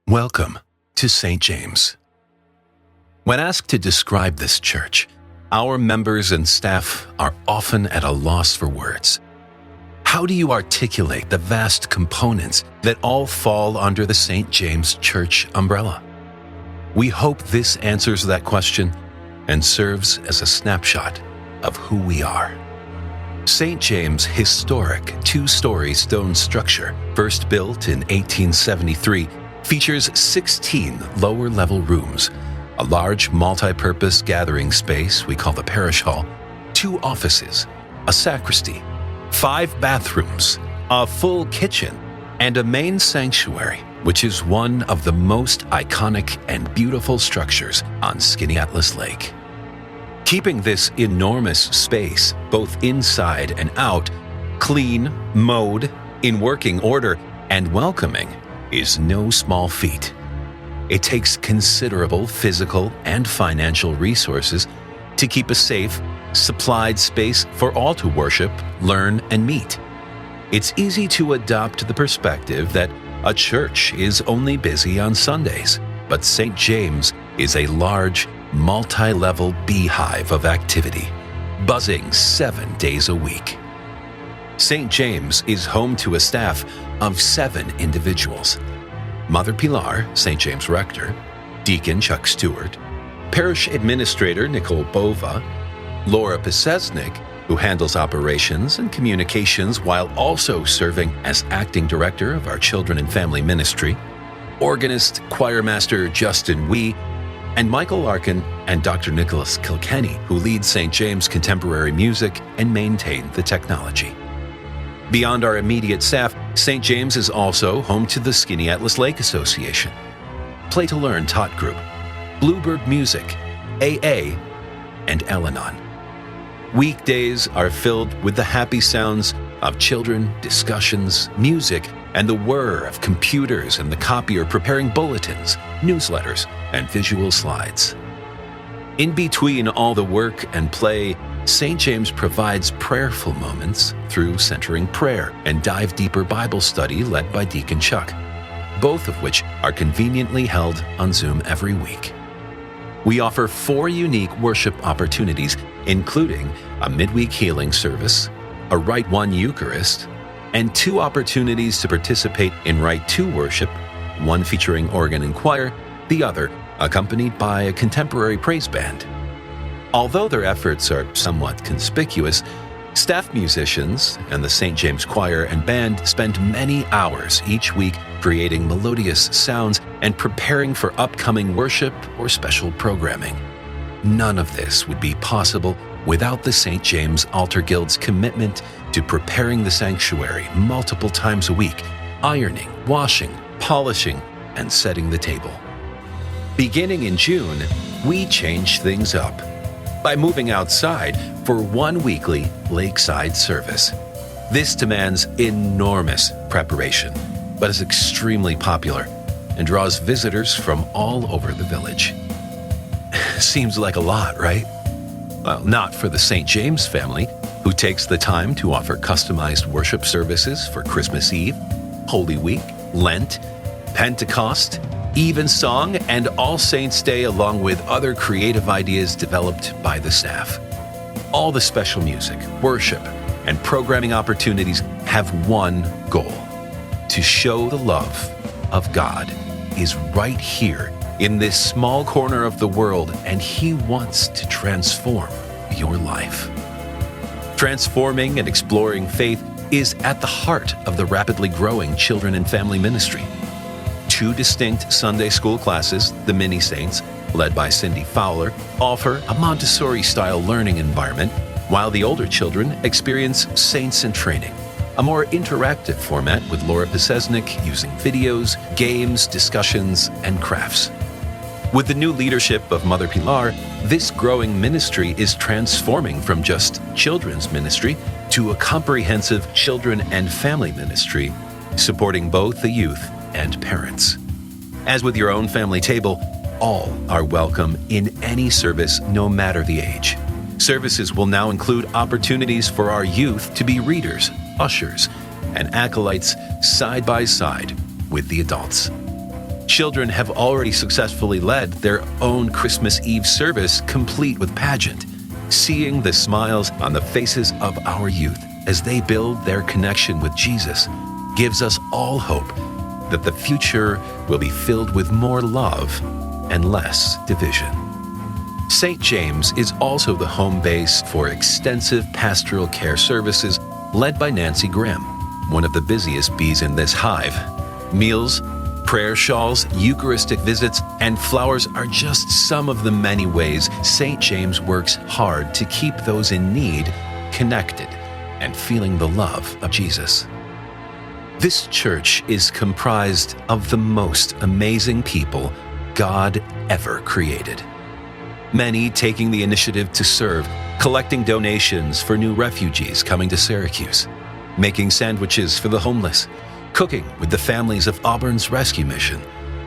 Welcome to St. James. When asked to describe this church, our members and staff are often at a loss for words. How do you articulate the vast components that all fall under the St. James Church umbrella? We hope this answers that question and serves as a snapshot of who we are. St. James' historic two-story stone structure, first built in 1873, features 16 lower-level rooms, a large multi-purpose gathering space we call the parish hall, 2 offices, a sacristy, 5 bathrooms, a full kitchen, and a main sanctuary, which is one of the most iconic and beautiful structures on Skaneateles Lake. Keeping this enormous space, both inside and out, clean, mowed, in working order, and welcoming, is no small feat. It takes considerable physical and financial resources to keep a safe, supplied space for all to worship, learn, and meet. It's easy to adopt the perspective that a church is only busy on Sundays, but St. James is a large, multi-level beehive of activity, buzzing 7 days a week. St. James is home to a staff of 7 individuals: Mother Pilar, St. James Rector, Deacon Chuck Stewart, Parish Administrator Nicole Bova, Laura Pisesnik, who handles operations and communications while also serving as acting director of our Children and Family Ministry, organist, choir master Justin Wee, and Michael Larkin and Dr. Nicholas Kilkenny, who lead St. James Contemporary Music and maintain the technology. Beyond our immediate staff, St. James is also home to the Skaneateles Lake Association, Play to Learn Tot Group, Bluebird Music, AA, and Al-Anon. Weekdays are filled with the happy sounds of children, discussions, music, and the whir of computers and the copier preparing bulletins, newsletters, and visual slides. In between all the work and play, St. James provides prayerful moments through centering prayer and dive deeper Bible study led by Deacon Chuck, both of which are conveniently held on Zoom every week. We offer 4 unique worship opportunities, including a midweek healing service, a Rite 1 Eucharist, and 2 opportunities to participate in Rite 2 worship, one featuring organ and choir, the other accompanied by a contemporary praise band. Although their efforts are somewhat conspicuous, staff musicians and the St. James Choir and Band spend many hours each week creating melodious sounds and preparing for upcoming worship or special programming. None of this would be possible without the St. James Altar Guild's commitment to preparing the sanctuary multiple times a week, ironing, washing, polishing, and setting the table. Beginning in June, we changed things up by moving outside for 1 weekly lakeside service. This demands enormous preparation, but is extremely popular and draws visitors from all over the village. Seems like a lot, right? Well, not for the St. James family, who takes the time to offer customized worship services for Christmas Eve, Holy Week, Lent, Pentecost, Evensong, and All Saints' Day, along with other creative ideas developed by the staff. All the special music, worship, and programming opportunities have one goal: to show the love of God is right here in this small corner of the world, and He wants to transform your life. Transforming and exploring faith is at the heart of the rapidly growing Children and Family Ministry. 2 distinct Sunday school classes, the Mini Saints, led by Cindy Fowler, offer a Montessori-style learning environment, while the older children experience Saints in Training, a more interactive format with Laura Pisesnik using videos, games, discussions, and crafts. With the new leadership of Mother Pilar, this growing ministry is transforming from just children's ministry to a comprehensive children and family ministry, supporting both the youth and parents. As with your own family table, all are welcome in any service, no matter the age. Services will now include opportunities for our youth to be readers, ushers, and acolytes side by side with the adults. Children have already successfully led their own Christmas Eve service, complete with pageant, seeing the smiles on the faces of our youth as they build their connection with Jesus gives us all hope that the future will be filled with more love and less division. St. James is also the home base for extensive pastoral care services led by Nancy Graham, one of the busiest bees in this hive. Meals, prayer shawls, Eucharistic visits, and flowers are just some of the many ways St. James works hard to keep those in need connected and feeling the love of Jesus. This church is comprised of the most amazing people God ever created. Many taking the initiative to serve, collecting donations for new refugees coming to Syracuse, making sandwiches for the homeless, cooking with the families of Auburn's rescue mission,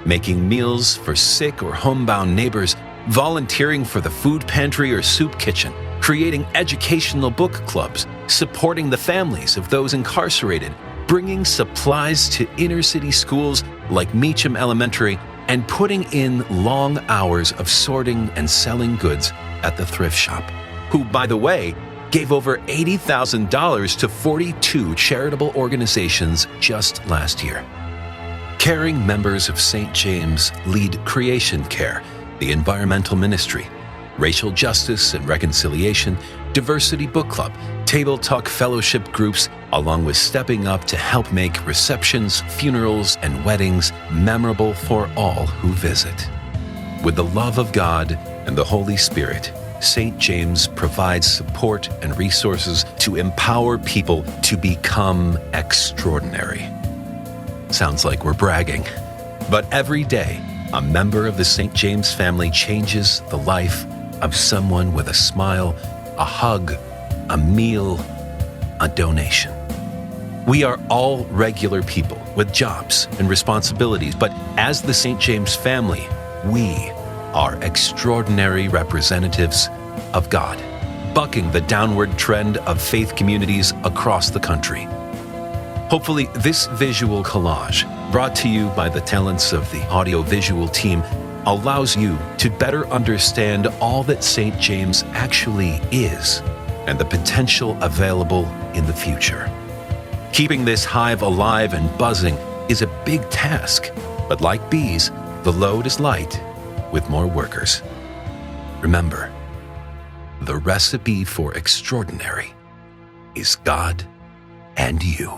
making meals for sick or homebound neighbors, volunteering for the food pantry or soup kitchen, creating educational book clubs, supporting the families of those incarcerated, bringing supplies to inner-city schools like Meacham Elementary, and putting in long hours of sorting and selling goods at the thrift shop, who, by the way, gave over $80,000 to 42 charitable organizations just last year. Caring members of St. James lead Creation Care, the environmental ministry, racial justice and reconciliation, diversity book club, table talk fellowship groups, along with stepping up to help make receptions, funerals, and weddings memorable for all who visit. With the love of God and the Holy Spirit, St. James provides support and resources to empower people to become extraordinary. Sounds like we're bragging, but every day, a member of the St. James family changes the life of someone with a smile, a hug, a meal, a donation. We are all regular people with jobs and responsibilities, but as the St. James family, we are extraordinary representatives of God, bucking the downward trend of faith communities across the country. Hopefully, this visual collage, brought to you by the talents of the audiovisual team, allows you to better understand all that St. James actually is and the potential available in the future. Keeping this hive alive and buzzing is a big task, but like bees, the load is light with more workers. Remember, the recipe for extraordinary is God and you.